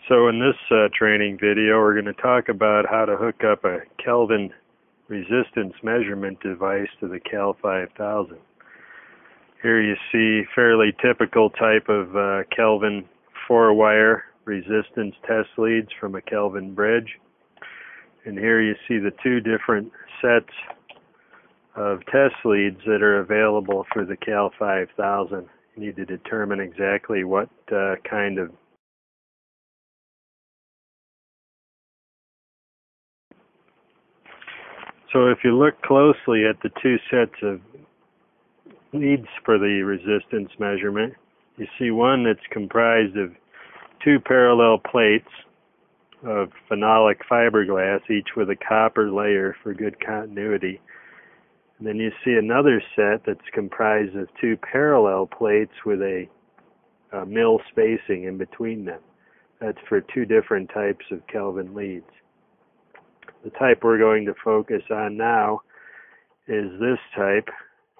So in this training video, we're going to talk about how to hook up a Kelvin resistance measurement device to the Cal5000. Here you see fairly typical type of Kelvin 4-wire resistance test leads from a Kelvin bridge. And here you see the two different sets of test leads that are available for the Cal5000. You need to determine exactly what kind of So if you look closely at the two sets of leads for the resistance measurement, you see one that's comprised of two parallel plates of phenolic fiberglass, each with a copper layer for good continuity. And then you see another set that's comprised of two parallel plates with a mil spacing in between them. That's for two different types of Kelvin leads. The type we're going to focus on now is this type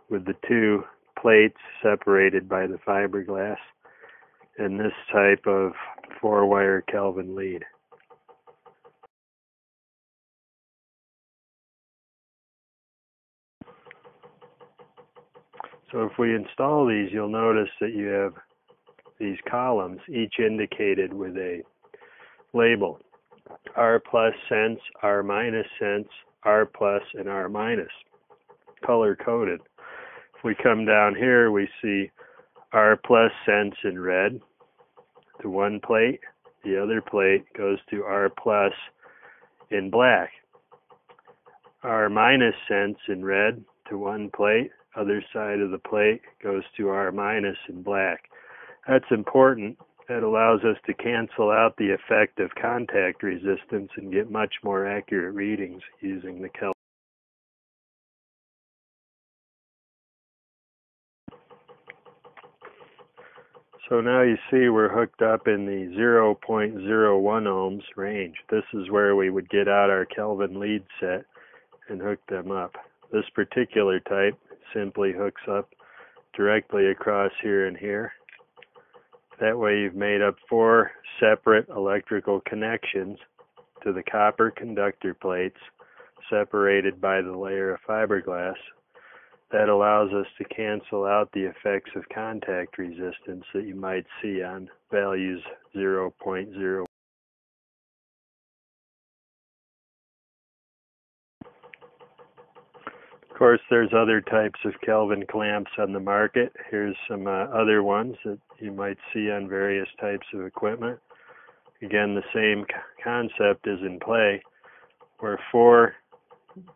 with the two plates separated by the fiberglass, and this type of 4-wire Kelvin lead. So if we install these, you'll notice that you have these columns, each indicated with a label. R plus sense, R minus sense, R plus, and R minus, color coded. If we come down here, we see R plus sense in red to one plate. The other plate goes to R plus in black. R minus sense in red to one plate. Other side of the plate goes to R minus in black. That's important. That allows us to cancel out the effect of contact resistance and get much more accurate readings using the Kelvin. So now you see we're hooked up in the 0.01 ohms range. This is where we would get out our Kelvin lead set and hook them up. This particular type simply hooks up directly across here and here. That way you've made up 4 separate electrical connections to the copper conductor plates separated by the layer of fiberglass. That allows us to cancel out the effects of contact resistance that you might see on values 0.0. Of course, there's other types of Kelvin clamps on the market. Here's some other ones that you might see on various types of equipment. Again, the same concept is in play, where 4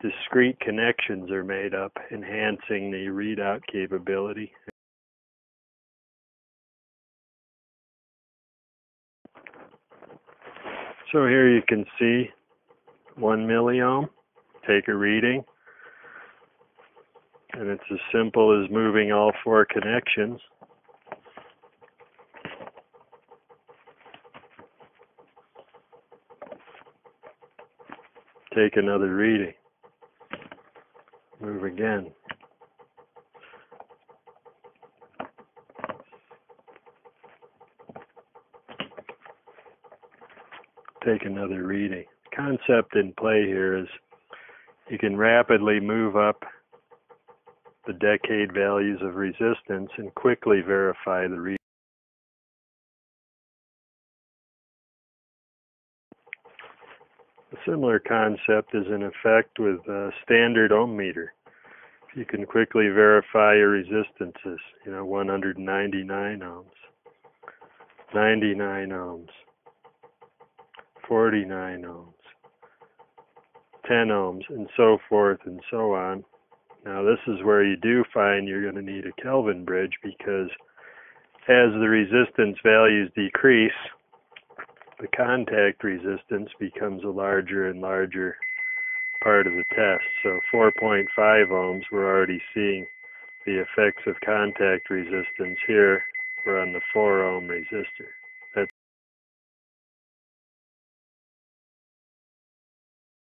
discrete connections are made up, enhancing the readout capability. So here you can see 1 milliohm. Take a reading. And it's as simple as moving all 4 connections. Take another reading. Move again. Take another reading. The concept in play here is you can rapidly move up the decade values of resistance and quickly verify the reading. A similar concept is in effect with a standard ohm meter. You can quickly verify your resistances, 199 ohms, 99 ohms, 49 ohms, 10 ohms, and so forth and so on. Now this is where you do find you're going to need a Kelvin bridge, because as the resistance values decrease, the contact resistance becomes a larger and larger part of the test. So 4.5 ohms, we're already seeing the effects of contact resistance here. We're on the 4 ohm resistor.